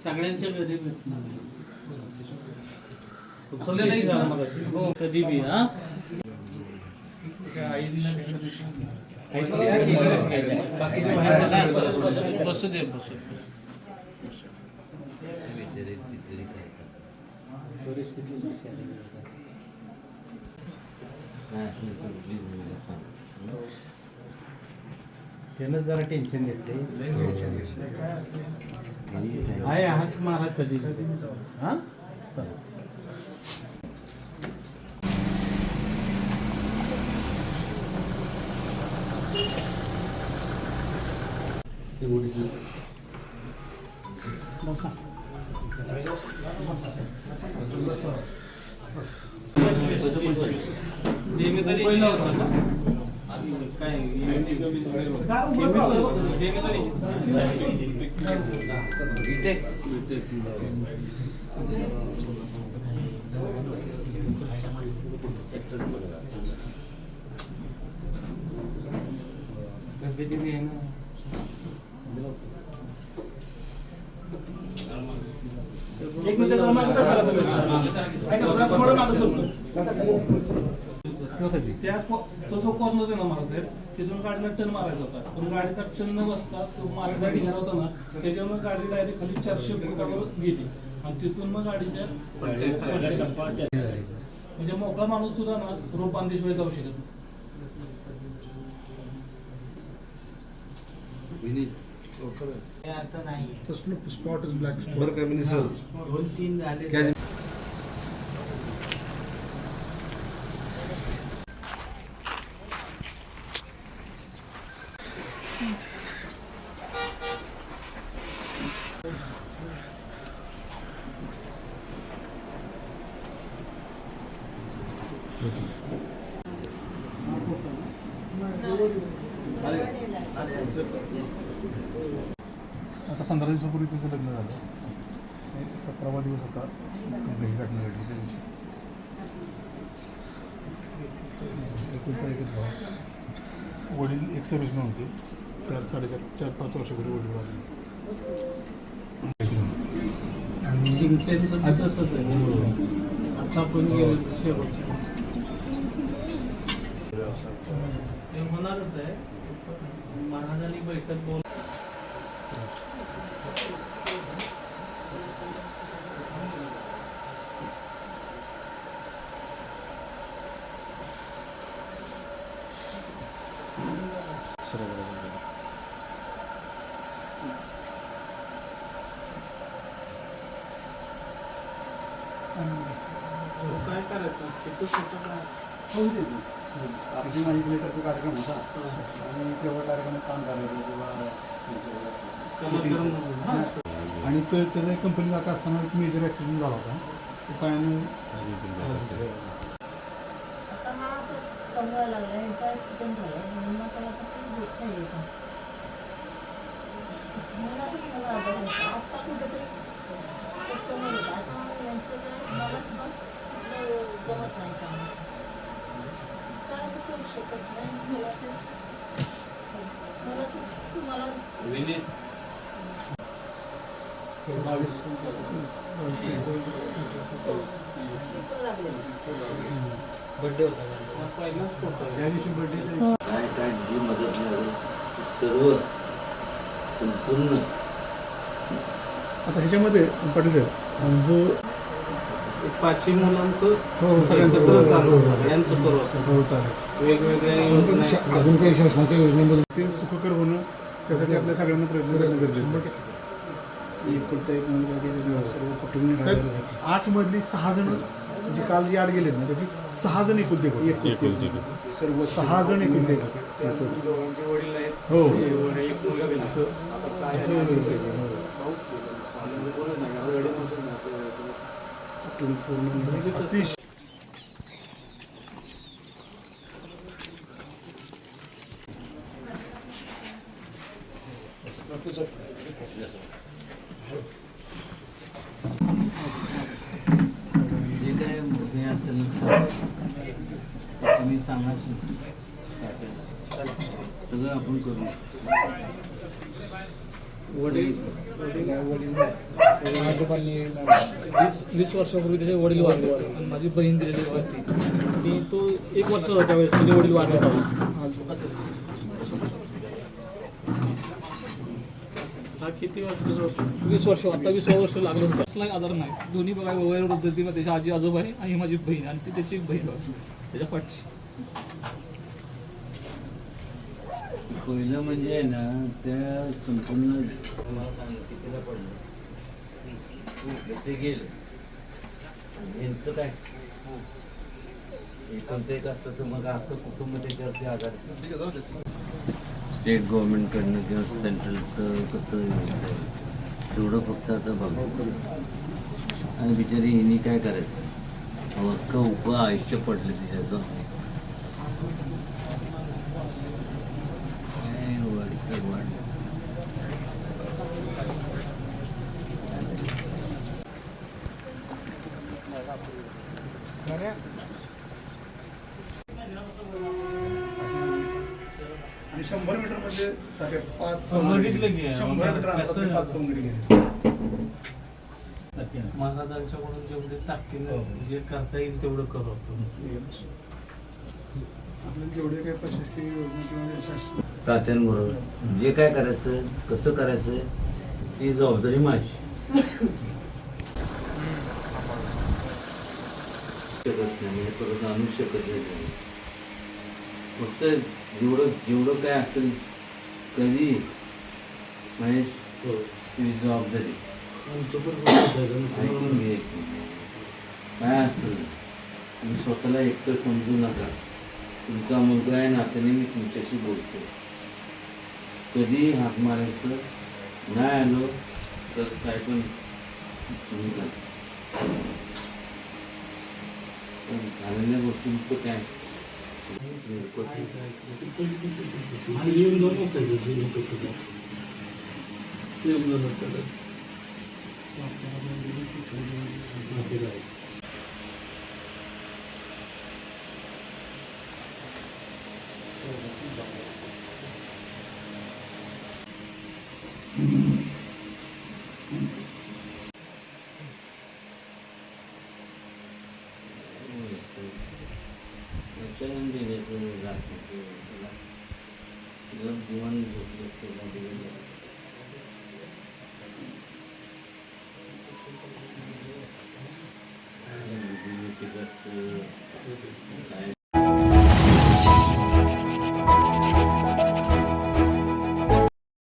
सगळ्यांच्या घरी कधी बी हा बसू दे त्यानं जरा टेन्शन घेतले आहे हात मारा कधी हा एक मिनिट तो जो कॉर्नर आहे ना मला साहेब तिथून गाडीला टर्न मारायचा होता पण गाडीचा टर्न न बसता तो माझ्या गाडी घेणार होता ना त्याच्यामुळे गाडी डायरेक्ट खाली 400 फुटावर गेली आणि तिथून मग गाडीच्या म्हणजे मोकळा माणूस सुद्धा ना रोप बांधल्याशिवाय जाऊ शकत असं नाही स्पॉट इज ब्लॅक बरं का मिनी सर 2-3 झाले आता 15 दिवसापूर्वी तिचं लग्न झालं 17वा दिवस होता घरी घटना घडली त्या दिवशी एकुलता एकच भाव वडील एक सर्व्हिसमॅन होते 4-5 वर्षापूर्वी वडील वाढले आणि तसंच आहे आता आपण ते होणारच आहे महाराजांनी बैठक बोल काय करायचं आपली माझी लेटरचा कार्यक्रम होता आणि तेव्हा कार्यक्रमात काम करायचं किंवा आणि तो त्याचा एक कंपनी जात असताना एक मेजर ॲक्सिडेंट झाला होता तो पायाने आता हा असं कमवायला लागला ह्यांचा ॲक्सिडेंट झाला म्हणून मग त्याला आता काही होत नाही आहे म्हणून असं मला आधार होता आत्ता कुठेतरी कमी होतं आता यांचं काय मला सुद्धा जमत नाही कामाचं काय तर करू शकत नाही मलाच तुम्हाला बर्थडे होता ज्या दिवशी बर्थडे काय काय जी मदत मिळाली सर्व संपूर्ण आता ह्याच्यामध्ये पाटील साहेब जो 5 मुलांचं हो सगळ्यांचं यांचं करू हो चालेल वेगवेगळ्या अजून काही शासनाच्या योजनेमध्ये ते सुखकर होणं त्यासाठी आपल्या सगळ्यांना प्रयत्न करणं गरजेचं आहे. सर्व कुटुंब साहेब 8 मधली 6 जण म्हणजे काल याड गेले ना त्याची 6 जण एकुलते होते सर्व 6 जण एकुलते होते हो असं अतिशय तुम्ही सांगा काय करायचं. सगळं आपण करू. आजोबांनी 20 वर्षापूर्वी त्याचे वडील वारले आणि माझी बहीण दिलेली होती आणि तो 1 वर्ष होता त्यावेळेस त्याचे वडील वारले हा किती वर्ष 20 वर्ष आता 20 वर्ष लागलं होतं. कसलाही आजार नाही. दोन्ही बघा वगैरे पद्धतीमध्ये त्याची आजी आजोबा आहे आणि माझी बहीण आणि ती त्याची एक बहीण बघा त्याच्या पाठची. पहिलं म्हणजे आहे ना त्या संपूर्ण कितीला पडलं ते गेलं. यांचं काय एकांत एक असतं तर मग असं कुटुंब त्याच्यावरती आधार स्टेट गव्हर्नमेंटकडनं किंवा सेंट्रलचं कसं येतं तेवढं फक्त आता बघा. आणि बिचारी हिनी काय करायचं अख्खं आयुष्य पडलं तिच्याचं. आणि 100 मीटर मध्ये तात्या 5 बघितलं की 100 मीटर कसं- 5 सवंगडी गेली. महाराजांच्याकडून जेवढे ताकदीनं जे करता येईल तेवढं करू आपण. आपल्याला जेवढे काही प्रशासकीय योजना किंवा शासन तात्यांबरोबर जे काय करायचं कसं करायचं ती जबाबदारी माझी. शकत नाही म्हणजे परत आणू शकत नाही. फक्त जेवढं काय असेल कधी महेश तुझी जबाबदारी ऐकून घे. काय असेल तुम्ही स्वतःला एकटं समजू नका. तुमचा मुलगा आहे नात्याने मी तुमच्याशी बोलतो. कधी हाक मारायचं नाही आलो तर काय पण तुम्ही करा. पण झालेल्या गोष्टींचं काय येऊन जाऊन असायचं येऊन जाऊन असं जायचं. सगळं दिल्याचं रात्रीचं जर दिवाण झोपलं असेल दिलं काय